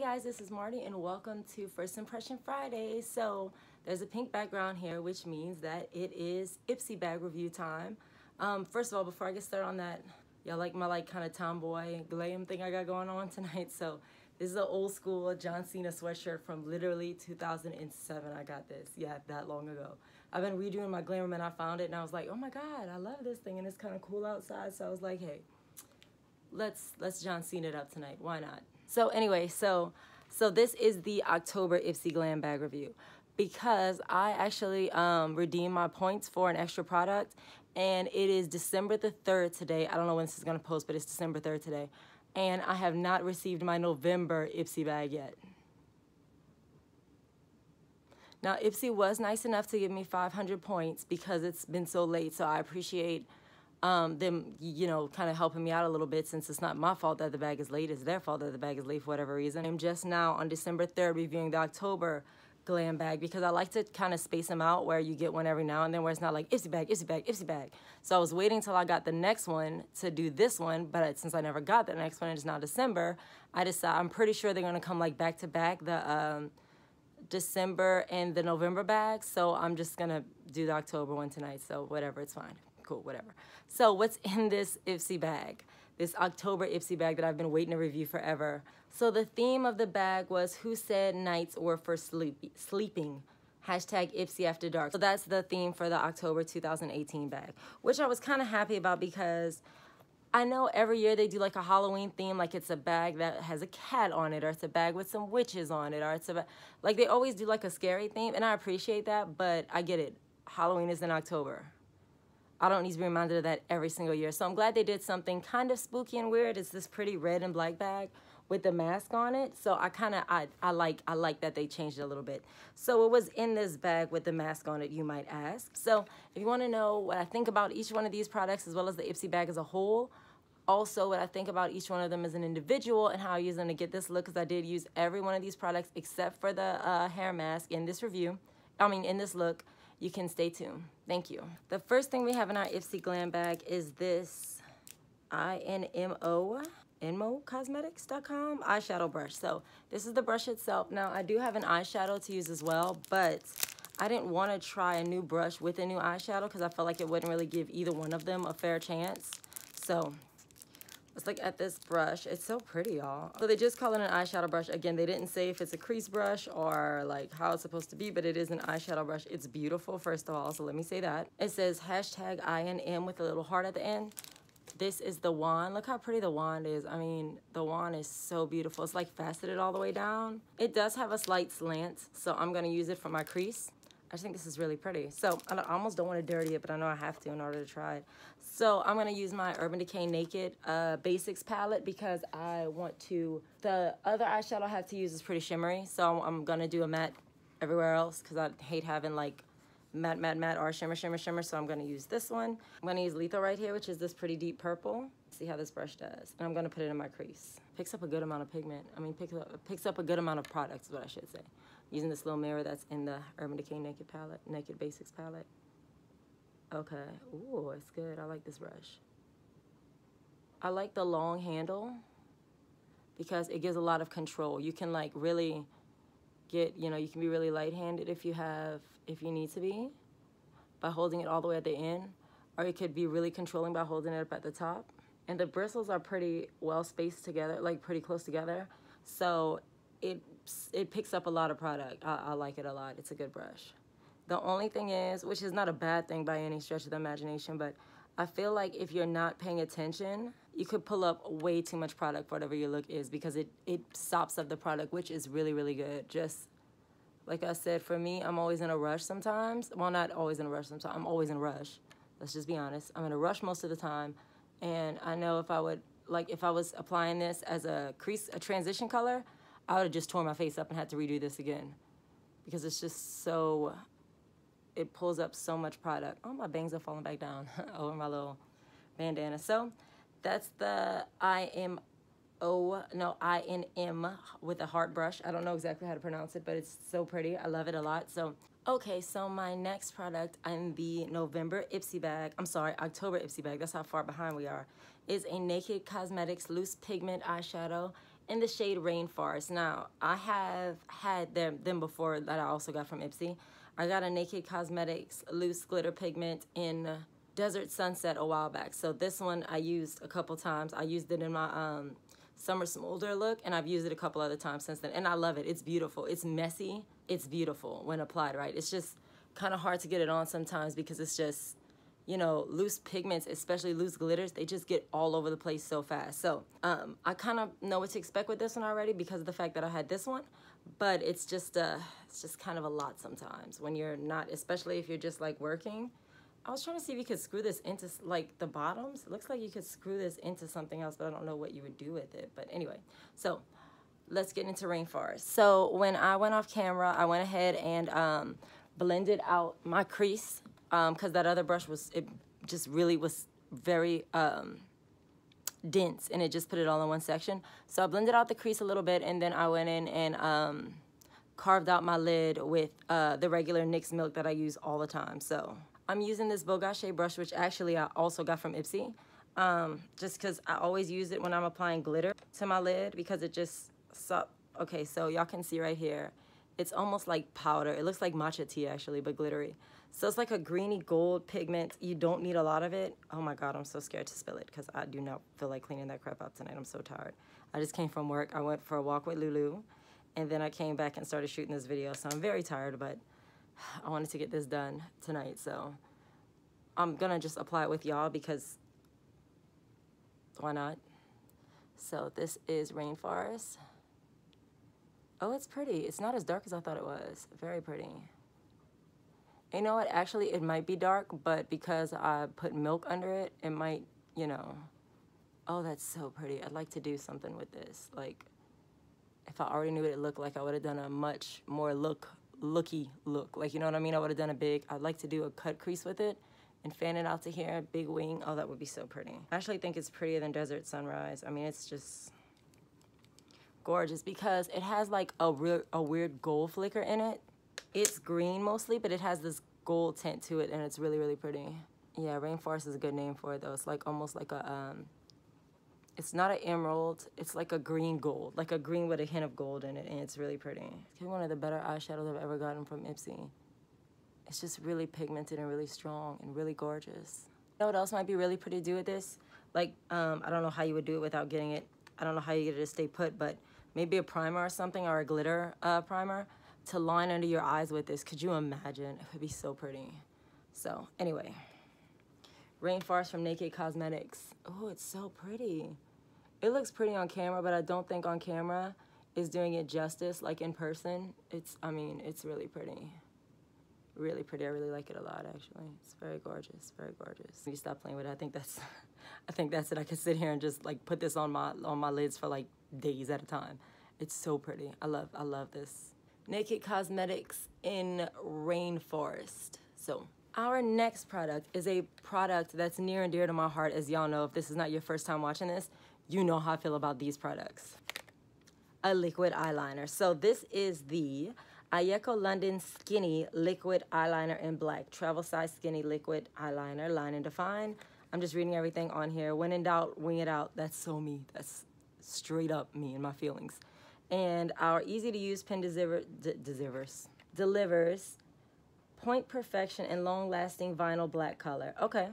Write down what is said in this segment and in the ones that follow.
guys, this is Marty and welcome to First Impression Friday. So there's a pink background here, which means that it is ipsy bag review time. First of all, before I get started on that, y'all like my kind of tomboy glam thing I got going on tonight. So this is an old school John Cena sweatshirt from literally 2007. I got this, yeah, that long ago. I've been redoing my glam and I found it and I was like, oh my God, I love this thing and it's kind of cool outside. So I was like, hey, let's John Cena it up tonight. Why not? So anyway, so this is the October ipsy Glambag review because I actually redeemed my points for an extra product, and it is December the 3rd today. I don't know when this is going to post, but it's December 3rd today, and I have not received my November ipsy bag yet. Now, ipsy was nice enough to give me 500 points because it's been so late, so I appreciate them, you know, kind of helping me out a little bit, since it's not my fault that the bag is late. It's their fault that the bag is late for whatever reason. I'm just now on December 3rd reviewing the October Glam bag because I like to kind of space them out where you get one every now and then where it's not like ipsy bag, ipsy bag, ipsy bag. So I was waiting till I got the next one to do this one, but since I never got the next one, it's now December, I decided, I'm pretty sure they're going to come like back to back, the December and the November bag. So I'm just going to do the October one tonight. So whatever, it's fine. Cool, whatever. So what's in this ipsy bag? This October ipsy bag that I've been waiting to review forever. So the theme of the bag was who said nights were for sleeping. Hashtag ipsy after dark. So that's the theme for the October 2018 bag, which I was kind of happy about because I know every year they do like a Halloween theme, like it's a bag that has a cat on it, or it's a bag with some witches on it, or it's a, like they always do like a scary theme, and I appreciate that, but I get it. Halloween is in October. I don't need to be reminded of that every single year. So I'm glad they did something kind of spooky and weird. It's this pretty red and black bag with the mask on it. So I like that they changed it a little bit. So it was in this bag with the mask on it, you might ask. So if you want to know what I think about each one of these products, as well as the ipsy bag as a whole, also what I think about each one of them as an individual and how I use them to get this look, because I did use every one of these products except for the hair mask in this review. In this look. You can stay tuned. Thank you. The first thing we have in our ipsy Glam bag is this INMO Cosmetics.com eyeshadow brush. So this is the brush itself. Now I do have an eyeshadow to use as well, but I didn't want to try a new brush with a new eyeshadow because I felt like it wouldn't really give either one of them a fair chance. So let's look at this brush. It's so pretty, y'all. So they just call it an eyeshadow brush. Again, they didn't say if it's a crease brush or like how it's supposed to be, but it is an eyeshadow brush. It's beautiful, first of all, so let me say that. It says hashtag INM with a little heart at the end. This is the wand. Look how pretty the wand is. I mean, the wand is so beautiful. It's like faceted all the way down. It does have a slight slant, so I'm gonna use it for my crease. I just think this is really pretty. So I almost don't want to dirty it, but I know I have to in order to try it. So I'm going to use my Urban Decay Naked Basics palette because I want to, the other eyeshadow I have to use is pretty shimmery. So I'm going to do a matte everywhere else because I hate having like matte, or shimmer. So I'm going to use this one. I'm going to use Lethal right here, which is this pretty deep purple. See how this brush does. And I'm going to put it in my crease. Picks up a good amount of pigment. Picks up a good amount of product is what I should say. Using this little mirror that's in the Urban Decay Naked Basics palette. Okay, ooh, it's good. I like this brush. I like the long handle because it gives a lot of control. You can like really get, you know, you can be really light-handed if you need to be by holding it all the way at the end, or you could be really controlling by holding it up at the top. And the bristles are pretty well spaced together, like pretty close together. So it picks up a lot of product. I like it a lot. It's a good brush. The only thing is, which is not a bad thing by any stretch of the imagination, but I feel like if you're not paying attention, you could pull up way too much product for whatever your look is because it sops up the product, which is really, really good. Just like I said, for me, I'm always in a rush sometimes. Well, not always in a rush sometimes. I'm always in a rush. Let's just be honest. I'm in a rush most of the time. And I know if I was applying this as a transition color, I would have just torn my face up and had to redo this again because it's just so, it pulls up so much product. Oh, my bangs are falling back down over my little bandana. So that's the INM with a heart brush. I don't know exactly how to pronounce it, but it's so pretty. I love it a lot. So, okay, so my next product in the October ipsy bag, that's how far behind we are, is a Naked Cosmetics Loose Pigment Eyeshadow in the shade Rainforest. Now, I have had them before that I also got from Ipsy. I got a Naked Cosmetics loose glitter pigment in Desert Sunset a while back. So this one I used a couple times. I used it in my summer smolder look, and I've used it a couple other times since then, and I love it. It's beautiful. It's messy. It's beautiful when applied right. It's just kind of hard to get it on sometimes because it's just, you know, loose pigments, especially loose glitters, they just get all over the place so fast. So I kind of know what to expect with this one already because of the fact that I had this one, but it's just kind of a lot sometimes when you're not, especially if you're just like working. I was trying to see if you could screw this into like the bottoms. It looks like you could screw this into something else, but I don't know what you would do with it. But anyway, so let's get into Rainforest. So when I went off camera, I went ahead and blended out my crease because that other brush it just really was very dense, and it just put it all in one section. So I blended out the crease a little bit, and then I went in and carved out my lid with the regular NYX Milk that I use all the time. So I'm using this Bogachet brush, which actually I also got from Ipsy, just because I always use it when I'm applying glitter to my lid because it just, okay, so y'all can see right here, it's almost like powder. It looks like matcha tea actually, but glittery. So it's like a greeny gold pigment. You don't need a lot of it. Oh my God, I'm so scared to spill it because I do not feel like cleaning that crap up tonight. I'm so tired. I just came from work. I went for a walk with Lulu, and then I came back and started shooting this video. So I'm very tired, but I wanted to get this done tonight. So I'm gonna just apply it with y'all because why not? So this is Rainforest. Oh, it's pretty. It's not as dark as I thought it was. Very pretty. You know what? Actually, it might be dark, but because I put milk under it, it might, you know. Oh, that's so pretty. I'd like to do something with this. Like, if I already knew what it looked like, I would have done a much more looky look. Like, you know what I mean? I would have done I'd like to do a cut crease with it and fan it out to here, big wing. Oh, that would be so pretty. I actually think it's prettier than Desert Sunrise. I mean, it's just gorgeous because it has like a weird gold flicker in it. It's green mostly, but it has this gold tint to it, and it's really, really pretty. Yeah, Rainforest is a good name for it, though. It's like almost like a, it's not an emerald. It's like a green gold, like a green with a hint of gold in it, and it's really pretty. It's one of the better eyeshadows I've ever gotten from Ipsy. It's just really pigmented and really strong and really gorgeous. You know what else might be really pretty to do with this? Like, I don't know how you would do it without getting it. I don't know how you get it to stay put, but maybe a primer or something, or a glitter primer to line under your eyes with this. Could you imagine? It would be so pretty. So anyway, Rainforest from Naked Cosmetics. Oh, it's so pretty. It looks pretty on camera, but I don't think on camera is doing it justice. Like in person, I mean, it's really pretty. Really pretty. I really like it a lot, actually. It's very gorgeous, very gorgeous. You stop playing with it. I think that's it. I could sit here and just like put this on my lids for like days at a time. It's so pretty. I love this. Naked Cosmetics in Rainforest. So our next product is a product that's near and dear to my heart. As y'all know, if this is not your first time watching this, you know how I feel about these products. A liquid eyeliner. So this is the Ayeko London Skinny Liquid Eyeliner in Black. Travel size skinny liquid eyeliner, line and define. I'm just reading everything on here. When in doubt, wing it out. That's so me. That's straight up me and my feelings. And our easy to use pen delivers point perfection and long lasting vinyl black color. Okay.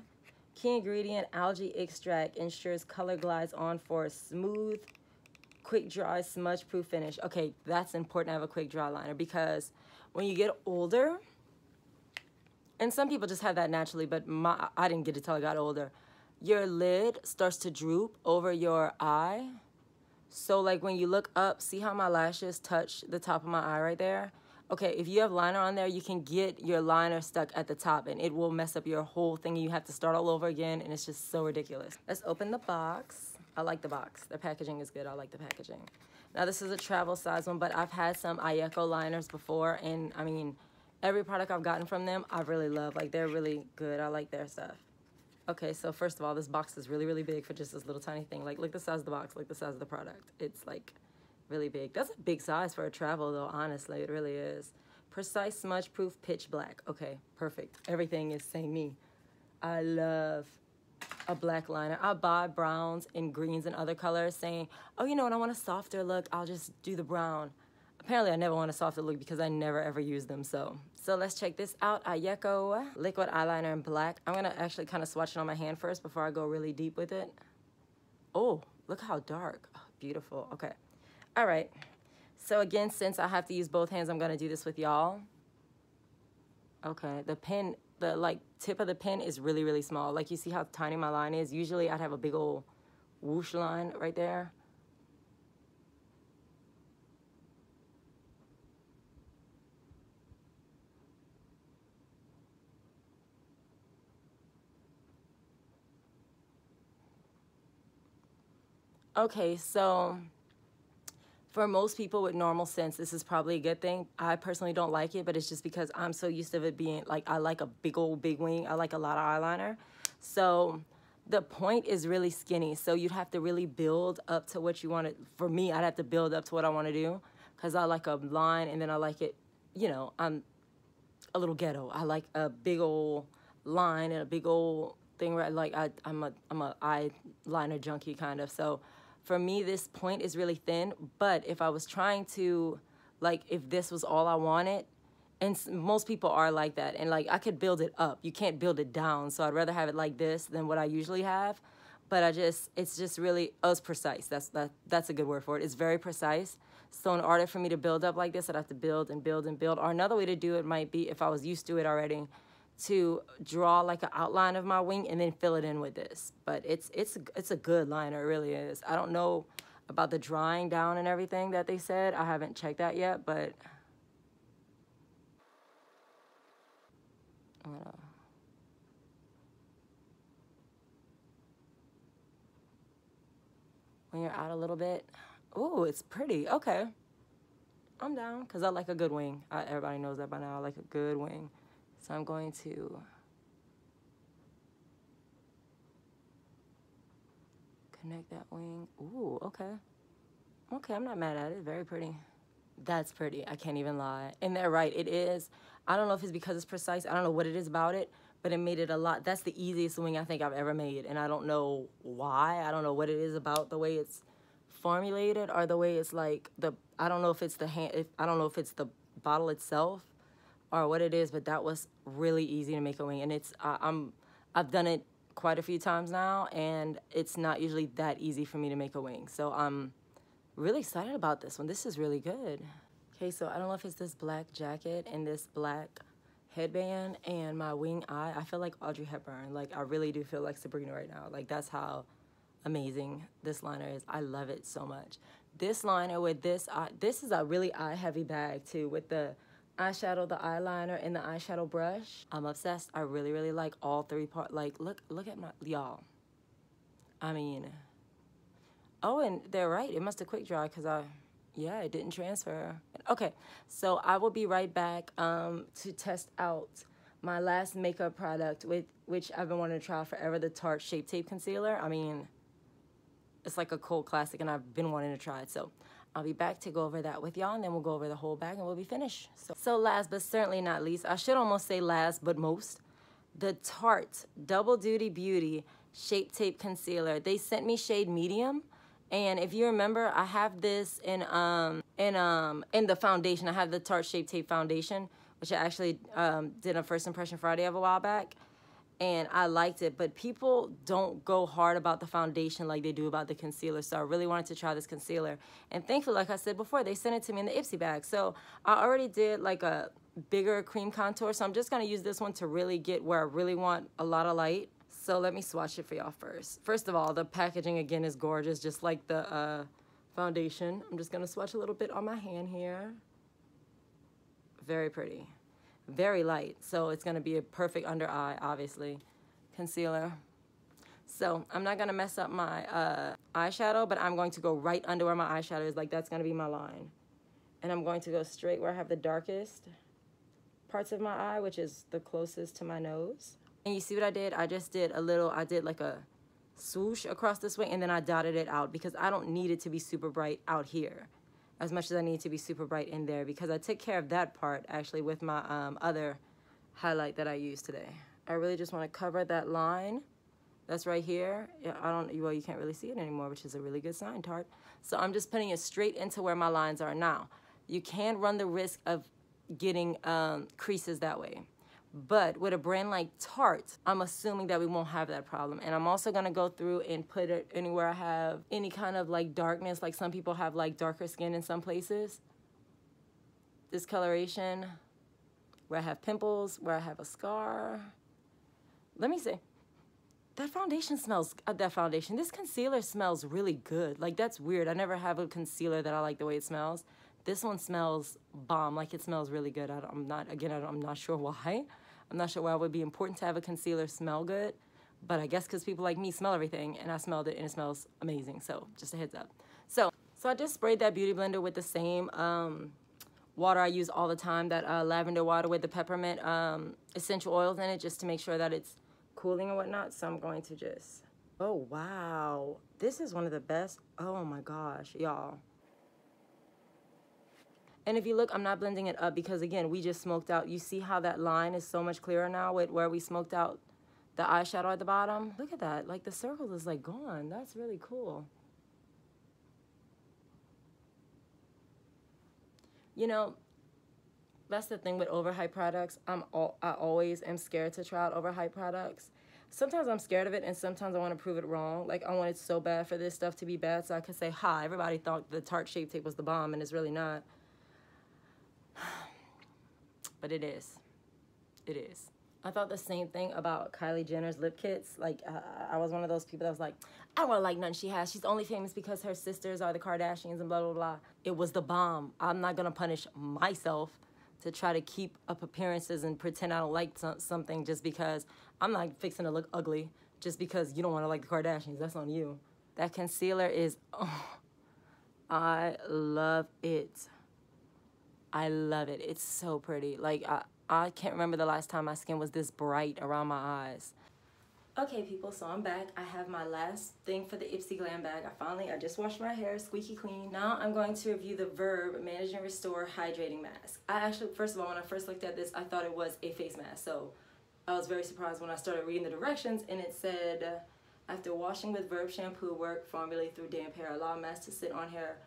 Key ingredient, algae extract, ensures color glides on for a smooth, quick dry, smudge proof finish. Okay, that's important to have a quick dry liner because when you get older, and some people just have that naturally, but I didn't get it till I got older, your lid starts to droop over your eye. So like when you look up, see how my lashes touch the top of my eye right there? Okay, if you have liner on there, you can get your liner stuck at the top and it will mess up your whole thing. You have to start all over again and it's just so ridiculous. Let's open the box. I like the box. The packaging is good. I like the packaging. Now this is a travel size one, but I've had some Ayeko liners before, and I mean, every product I've gotten from them, I really love. Like, they're really good. I like their stuff. Okay, so first of all, this box is really, really big for just this little tiny thing. Like, look the size of the box, like the size of the product. It's like really big. That's a big size for a travel though, honestly, it really is. Precise smudge proof pitch black. Okay, perfect. Everything is saying me. I love a black liner. I buy browns and greens and other colors saying, oh, you know what, I want a softer look, I'll just do the brown. Apparently, I never want a softer look because I never ever use them, so let's check this out. Ayeko liquid eyeliner in black. I'm gonna actually kind of swatch it on my hand first before I go really deep with it. Oh, look how dark. Oh, beautiful. Okay. All right. So again, since I have to use both hands, I'm gonna do this with y'all. Okay, the pen, the like tip of the pen is really, really small. Like you see how tiny my line is? Usually I'd have a big old whoosh line right there. Okay, so for most people with normal sense, this is probably a good thing. I personally don't like it, but it's just because I'm so used to it being like, I like a big old big wing. I like a lot of eyeliner. So the point is really skinny. So you'd have to really build up to what you want to, for me, I'd have to build up to what I want to do because I like a line and then I like it, you know, I'm a little ghetto. I like a big old line and a big old thing where I'm a eyeliner junkie kind of. So for me, this point is really thin, but if I was trying to, like, if this was all I wanted, and most people are like that, and like I could build it up. You can't build it down, so I'd rather have it like this than what I usually have. But it's just really, oh, it's precise. That's a good word for it. It's very precise. So in order for me to build up like this, I'd have to build and build and build. Or another way to do it might be, if I was used to it already, to draw like an outline of my wing and then fill it in with this. But it's a good liner, it really is. I don't know about the drying down and everything that they said. I haven't checked that yet, but I'm gonna, when you're out a little bit. Ooh, it's pretty. Okay, I'm down because I like a good wing. Everybody knows that by now. I like a good wing. So I'm going to connect that wing. Ooh, okay. Okay, I'm not mad at it. Very pretty. That's pretty. I can't even lie. And they're right. It is. I don't know if it's because it's precise. I don't know what it is about it, but it made it a lot. That's the easiest wing I think I've ever made. And I don't know why. I don't know what it is about the way it's formulated or the way it's like I don't know if it's the I don't know if it's the bottle itself or what it is, but that was really easy to make a wing. And it's, I've done it quite a few times now, and it's not usually that easy for me to make a wing. So I'm really excited about this one. This is really good. Okay, so I don't know if it's this black jacket and this black headband and my wing eye. I feel like Audrey Hepburn. Like, I really do feel like Sabrina right now. Like, that's how amazing this liner is. I love it so much. This liner with this is a really eye-heavy bag, too, with the eyeshadow, the eyeliner, and the eyeshadow brush. I'm obsessed. I really, really like all three parts. Like, look at my, y'all. I mean, oh, and they're right. It must have quick dry because yeah, it didn't transfer. Okay, so I will be right back to test out my last makeup product, which I've been wanting to try forever, the Tarte Shape Tape Concealer. I mean, it's like a cult classic, and I've been wanting to try it. So I'll be back to go over that with y'all, and then we'll go over the whole bag, and we'll be finished. So last but certainly not least, I should almost say last but most, the Tarte Double Duty Beauty Shape Tape Concealer. They sent me shade medium, and if you remember, I have this in the foundation. I have the Tarte Shape Tape Foundation, which I actually did a First Impression Friday of a while back. And I liked it, but people don't go hard about the foundation like they do about the concealer. So I really wanted to try this concealer. And thankfully, like I said before, they sent it to me in the ipsy bag. So I already did like a bigger cream contour. So I'm just gonna use this one to really get where I really want a lot of light. So let me swatch it for y'all first. First of all, the packaging again is gorgeous, just like the foundation. I'm just gonna swatch a little bit on my hand here. Very pretty. Very light, so it's gonna be a perfect under eye, obviously, concealer. So I'm not gonna mess up my eyeshadow, but I'm going to go right under where my eyeshadow is. Like, that's gonna be my line. And I'm going to go straight where I have the darkest parts of my eye, which is the closest to my nose. And you see what I did? I just did I did like a swoosh across this way, and then I dotted it out because I don't need it to be super bright out here as much as I need to be super bright in there, because I took care of that part actually with my other highlight that I used today. I really just want to cover that line That's right here. Yeah, well, you can't really see it anymore, which is a really good sign, Tarte. So I'm just putting it straight into where my lines are now. You can run the risk of getting creases that way. But with a brand like Tarte, I'm assuming that we won't have that problem. And I'm also gonna go through and put it anywhere I have any kind of like darkness, like some people have like darker skin in some places. Discoloration, where I have pimples, where I have a scar. Let me see. That foundation smells, this concealer smells really good. Like, that's weird. I never have a concealer that I like the way it smells. This one smells bomb, like it smells really good. I'm not sure why. I'm not sure why it would be important to have a concealer smell good, but I guess because people like me smell everything, and I smelled it and it smells amazing. So just a heads up. So I just sprayed that beauty blender with the same water I use all the time, that lavender water with the peppermint essential oils in it, just to make sure that it's cooling and whatnot. So I'm going to just, oh wow, this is one of the best. Oh my gosh, y'all. And if you look, I'm not blending it up because again, we just smoked out. You see how that line is so much clearer now with where we smoked out the eyeshadow at the bottom? Look at that, like the circle is like gone. That's really cool. You know, that's the thing with overhyped products. I always am scared to try out overhyped products. Sometimes I'm scared of it, and sometimes I want to prove it wrong. Like, I want it so bad for this stuff to be bad so I can say, ha, everybody thought the Tarte Shape Tape was the bomb, and it's really not. But it is. It is. I thought the same thing about Kylie Jenner's lip kits. Like, I was one of those people that was like, I don't like nothing she has. She's only famous because her sisters are the Kardashians and blah, blah, blah. It was the bomb. I'm not going to punish myself to try to keep up appearances and pretend I don't like something just because I'm not fixing to look ugly just because you don't want to like the Kardashians. That's on you. That concealer is, oh, I love it. I love it. It's so pretty. Like, I can't remember the last time my skin was this bright around my eyes. Okay, people, so I'm back. I have my last thing for the ipsy Glambag. I just washed my hair, squeaky clean. Now I'm going to review the Verb Manage and Restore Hydrating Mask. I actually, first of all, when I first looked at this, I thought it was a face mask. So I was very surprised when I started reading the directions, and it said, after washing with Verb shampoo, work formulated through damp hair. Allow mask to sit on hair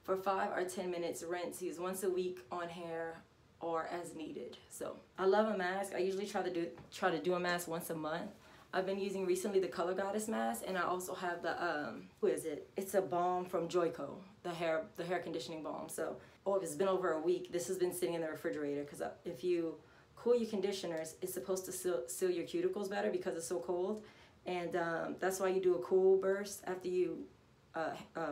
for 5 or 10 minutes. Rinse. Use once a week on hair or as needed. So I love a mask. I usually try to do a mask once a month. I've been using recently the Color Goddess mask, and I also have the who is it? It's a balm from Joico, the hair conditioning balm. So, oh, it's been over a week. This has been sitting in the refrigerator because if you cool your conditioners, it's supposed to seal your cuticles better because it's so cold, and that's why you do a cool burst after you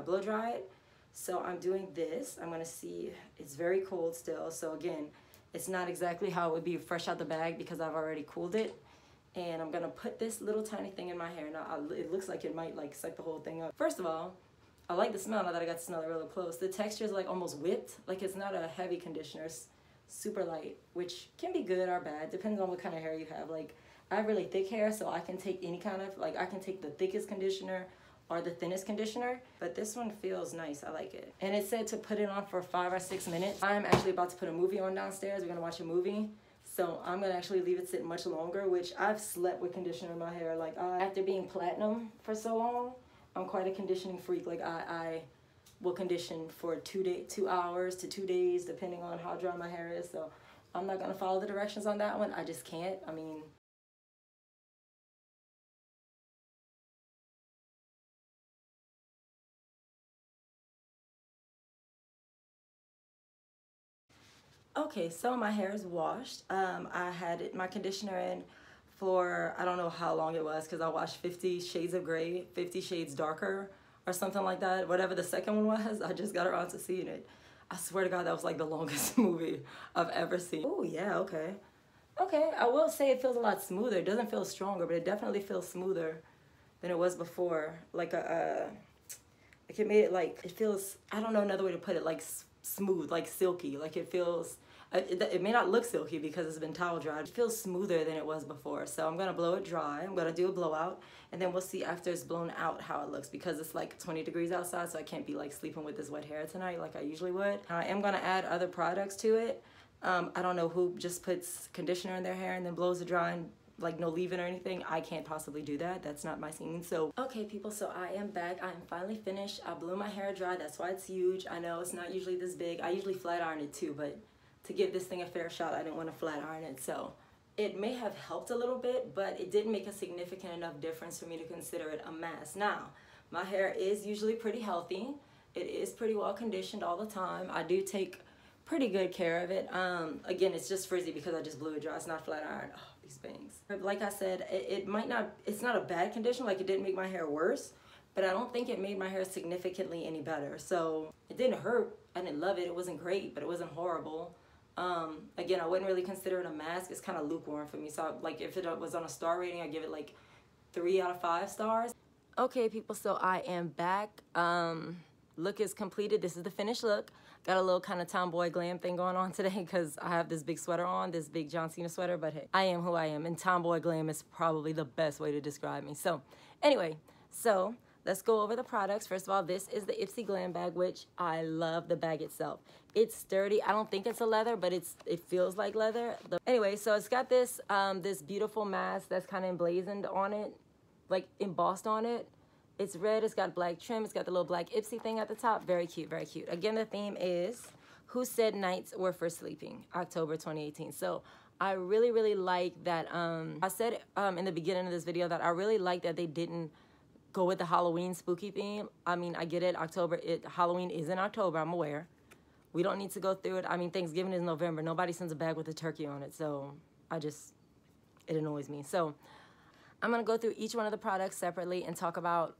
blow dry it. So I'm doing this. I'm gonna see. It's very cold still. So again, it's not exactly how it would be fresh out the bag because I've already cooled it. And I'm gonna put this little tiny thing in my hair. Now, it looks like it might like suck the whole thing up. First of all, I like the smell now that I got to smell it really close. The texture is like almost whipped. Like, it's not a heavy conditioner. It's super light, which can be good or bad, depending on what kind of hair you have. Like, I have really thick hair, so I can take any kind of, like, I can take the thickest conditioner or the thinnest conditioner, but this one feels nice. I like it. And it said to put it on for 5 or 6 minutes. I'm actually about to put a movie on downstairs. We're gonna watch a movie. So I'm gonna actually leave it sit much longer, which I've slept with conditioner in my hair. Like, after being platinum for so long, I'm quite a conditioning freak. Like, I will condition for 2 hours to 2 days, depending on how dry my hair is. So I'm not gonna follow the directions on that one. I just can't. I mean, okay, so my hair is washed. I had my conditioner in for, I don't know how long it was, because I watched 50 Shades of Grey, 50 Shades Darker, or something like that. Whatever the second one was, I just got around to seeing it. I swear to God, that was like the longest movie I've ever seen. Oh yeah, okay. Okay, I will say it feels a lot smoother. It doesn't feel stronger, but it definitely feels smoother than it was before. Like it made it like, it feels, I don't know another way to put it, like smooth, like silky. Like, it feels, it may not look silky because it's been towel dried. It feels smoother than it was before. So I'm gonna blow it dry. I'm gonna do a blowout, and then we'll see after it's blown out how it looks, because it's like 20 degrees outside, so I can't be like sleeping with this wet hair tonight like I usually would. I am gonna add other products to it. I don't know who just puts conditioner in their hair and then blows it dry and like no leave-in or anything. I can't possibly do that. That's not my scene. So, okay people, so I am back. I am finally finished. I blew my hair dry. That's why it's huge. I know it's not usually this big. I usually flat iron it too, but to give this thing a fair shot, I didn't want to flat iron it. So it may have helped a little bit, but it didn't make a significant enough difference for me to consider it a mask. Now, my hair is usually pretty healthy. It is pretty well conditioned all the time. I do take pretty good care of it. Again, it's just frizzy because I just blew it dry. It's not flat iron. Oh, these bangs. Like I said, it might not, it's not a bad condition. Like, it didn't make my hair worse, but I don't think it made my hair significantly any better. So it didn't hurt. I didn't love it. It wasn't great, but it wasn't horrible. Again, I wouldn't really consider it a mask. It's kind of lukewarm for me. So like, if it was on a star rating, I'd give it like 3 out of 5 stars. Okay people, so I am back. Look is completed. This is the finished look. Got a little kind of tomboy glam thing going on today because I have this big sweater on, this big John Cena sweater, but hey, I am who I am, and tomboy glam is probably the best way to describe me. So anyway, so let's go over the products. First of all, this is the ipsy Glambag, which I love the bag itself. It's sturdy. I don't think it's a leather, but it feels like leather. Anyway, so it's got this this beautiful mask that's kind of emblazoned on it, like embossed on it. It's red, it's got black trim, it's got the little black ipsy thing at the top. Very cute, very cute. Again, the theme is Who Said Nights Were for Sleeping, October 2018. So I really, really like that. I said in the beginning of this video that I really like that they didn't go with the Halloween spooky theme. I mean, I get it, Halloween is in October, I'm aware. We don't need to go through it. I mean, Thanksgiving is November. Nobody sends a bag with a turkey on it, so it annoys me. So I'm gonna go through each one of the products separately and talk about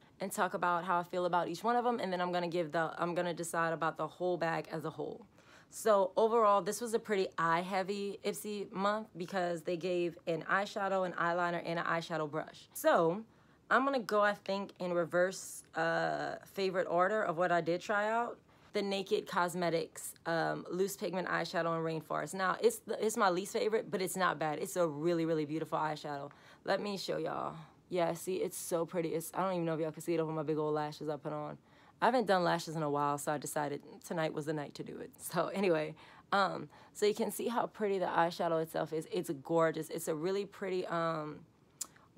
how I feel about each one of them, and then I'm gonna decide about the whole bag as a whole. So overall, this was a pretty eye-heavy ipsy month because they gave an eyeshadow, an eyeliner, and an eyeshadow brush. So I'm gonna go, I think, in reverse favorite order of what I did try out. The Tarte Cosmetics loose pigment eyeshadow in Rainforest. Now, it's my least favorite, but it's not bad. It's a really, really beautiful eyeshadow. Let me show y'all. Yeah, see, it's so pretty. I don't even know if y'all can see it over my big old lashes I put on. I haven't done lashes in a while, so I decided tonight was the night to do it. So anyway, so you can see how pretty the eyeshadow itself is. It's gorgeous. It's a really pretty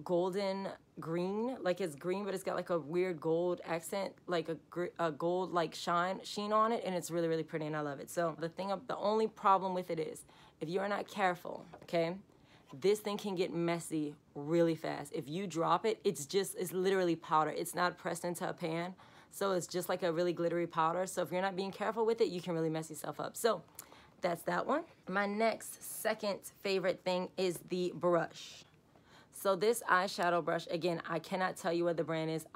golden green. Like, it's green, but it's got like a weird gold accent, like a gold like sheen on it, and it's really, really pretty, and I love it. So the only problem with it is if you're not careful, okay, this thing can get messy really fast. If you drop it, it's literally powder. It's not pressed into a pan, so it's just like a really glittery powder. So if you're not being careful with it, you can really mess yourself up. So that's that one. My second favorite thing is the brush. So this eyeshadow brush, again, I cannot tell you what the brand is.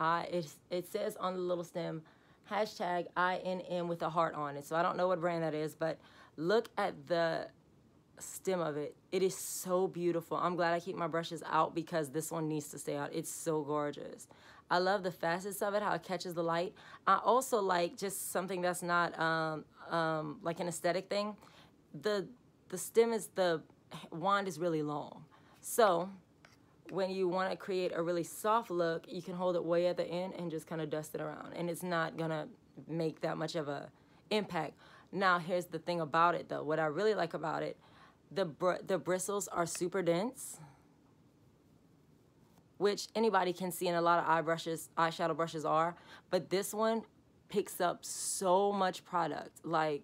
It says on the little stem, hashtag INM with a heart on it. So I don't know what brand that is, but look at the stem of it. It is so beautiful. I'm glad I keep my brushes out because this one needs to stay out. It's so gorgeous. I love the facets of it, how it catches the light. I also like just something that's not like an aesthetic thing. The wand is really long. So when you want to create a really soft look, you can hold it way at the end and just kind of dust it around, and it's not gonna make that much of a impact. Now, here's the thing about it though. What I really like about it, the bristles are super dense, which anybody can see, and a lot of eyeshadow brushes are, but this one picks up so much product. Like,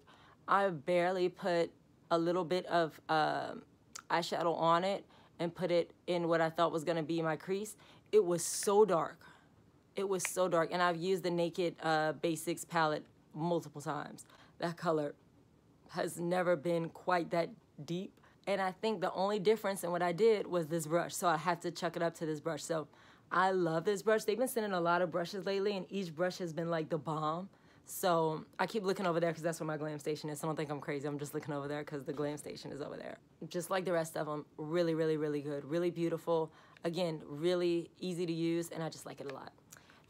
I barely put a little bit of eyeshadow on it and put it in what I thought was gonna be my crease. It was so dark. It was so dark, and I've used the Naked Basics palette multiple times. That color has never been quite that deep, and I think the only difference in what I did was this brush, so I had to chuck it up to this brush. So I love this brush. They've been sending a lot of brushes lately, and each brush has been like the bomb. So I keep looking over there because that's where my Glam station is. So don't think I'm crazy. I'm just looking over there because the Glam station is over there. Just like the rest of them, really, really, really good. Really beautiful. Again, really easy to use, and I just like it a lot.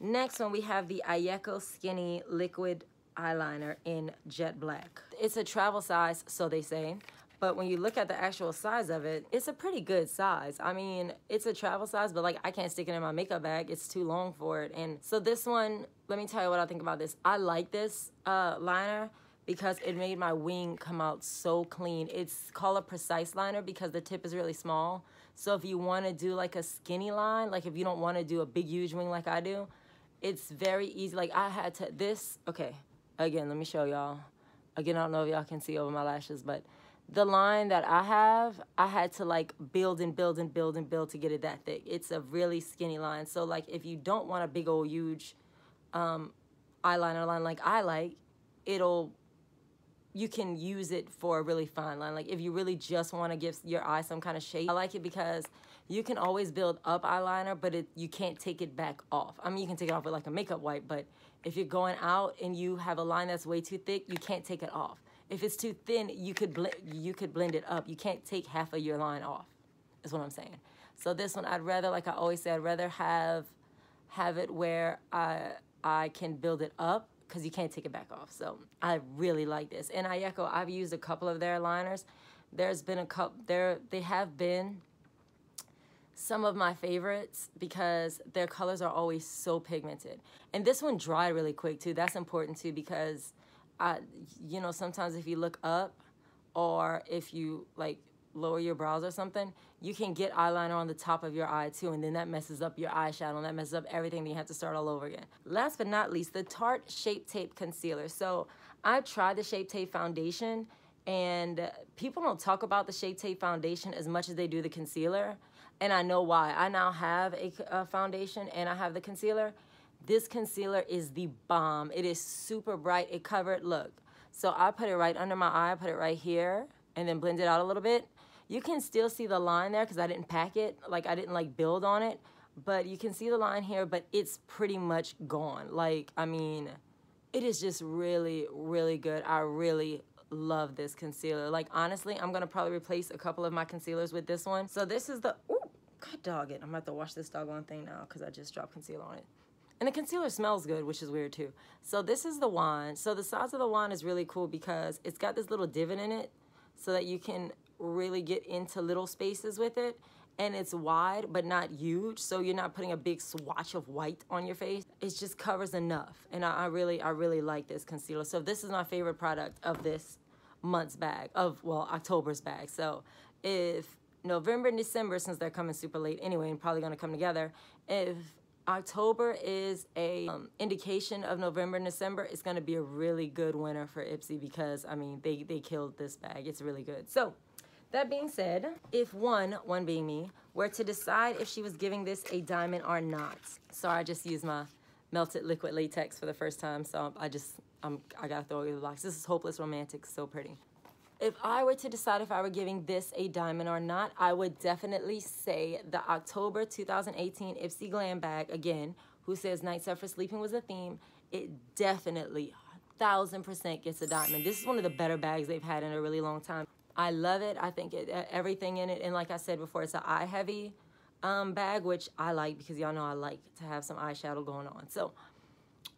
Next one, we have the Ayeko Skinny Liquid Eyeliner in Jet Black. It's a travel size, so they say. But when you look at the actual size of it, it's a pretty good size. I mean, it's a travel size, but like, I can't stick it in my makeup bag. It's too long for it. And so this one, let me tell you what I think about this. I like this liner because it made my wing come out so clean. It's called a precise liner because the tip is really small. So if you want to do like a skinny line, like if you don't want to do a big huge wing like I do, it's very easy. Like I had to, okay, again, let me show y'all. Again, I don't know if y'all can see over my lashes, but the line that I have, I had to like build and build and build and build to get it that thick. It's a really skinny line. So like if you don't want a big old huge eyeliner line like I like, you can use it for a really fine line. Like if you really just want to give your eye some kind of shape, I like it because you can always build up eyeliner, but you can't take it back off. I mean, you can take it off with like a makeup wipe, but if you're going out and you have a line that's way too thick, you can't take it off. If it's too thin, you could blend it up. You can't take half of your line off, is what I'm saying. So this one, I'd rather, like I always say, I'd rather have it where I can build it up because you can't take it back off. So I really like this. And I've used a couple of their liners. There's been a couple, they have been some of my favorites because their colors are always so pigmented. And this one dried really quick too. That's important too because you know, sometimes if you look up or if you like lower your brows or something, you can get eyeliner on the top of your eye too, and then that messes up your eyeshadow and that messes up everything and you have to start all over again. Last but not least, the Tarte Shape Tape Concealer. So I tried the Shape Tape Foundation and people don't talk about the Shape Tape Foundation as much as they do the concealer, and I know why. I now have a foundation and I have the concealer. This concealer is the bomb. It is super bright. It covered, look. So I put it right under my eye, I put it right here, and then blend it out a little bit. You can still see the line there because I didn't pack it. Like I didn't like build on it, but you can see the line here, but it's pretty much gone. Like, I mean, it is just really, really good. I really love this concealer. Like honestly, I'm gonna probably replace a couple of my concealers with this one. So this is the, ooh, God dog it. I'm gonna have to wash this doggone thing now because I just dropped concealer on it. And the concealer smells good, which is weird too. So this is the wand. So the size of the wand is really cool because it's got this little divot in it so that you can really get into little spaces with it. And it's wide, but not huge. So you're not putting a big swatch of white on your face. It just covers enough. And I really like this concealer. So this is my favorite product of this month's bag, well, October's bag. So if November and December, since they're coming super late anyway and probably gonna come together, if October is a indication of November and December, it's going to be a really good winter for ipsy because, I mean, they killed this bag. It's really good. So, that being said, if one being me, were to decide if she was giving this a diamond or not. Sorry, I just used my melted liquid latex for the first time, so I got to throw it in the box. This is Hopeless Romantic, so pretty. If I were to decide if I were giving this a diamond or not, I would definitely say the October 2018 ipsy Glambag, again, who says nights are for sleeping was a theme, it definitely 1000% gets a diamond. This is one of the better bags they've had in a really long time. I love it. I think everything in it, and like I said before, it's an eye heavy bag, which I like because y'all know I like to have some eyeshadow going on. So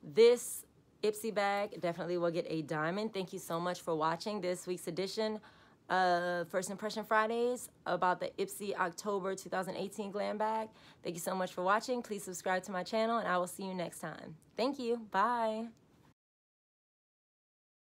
this ipsy bag definitely will get a diamond. Thank you so much for watching this week's edition of First Impression Fridays about the ipsy October 2018 Glam Bag. Thank you so much for watching. Please subscribe to my channel and I will see you next time. Thank you. Bye.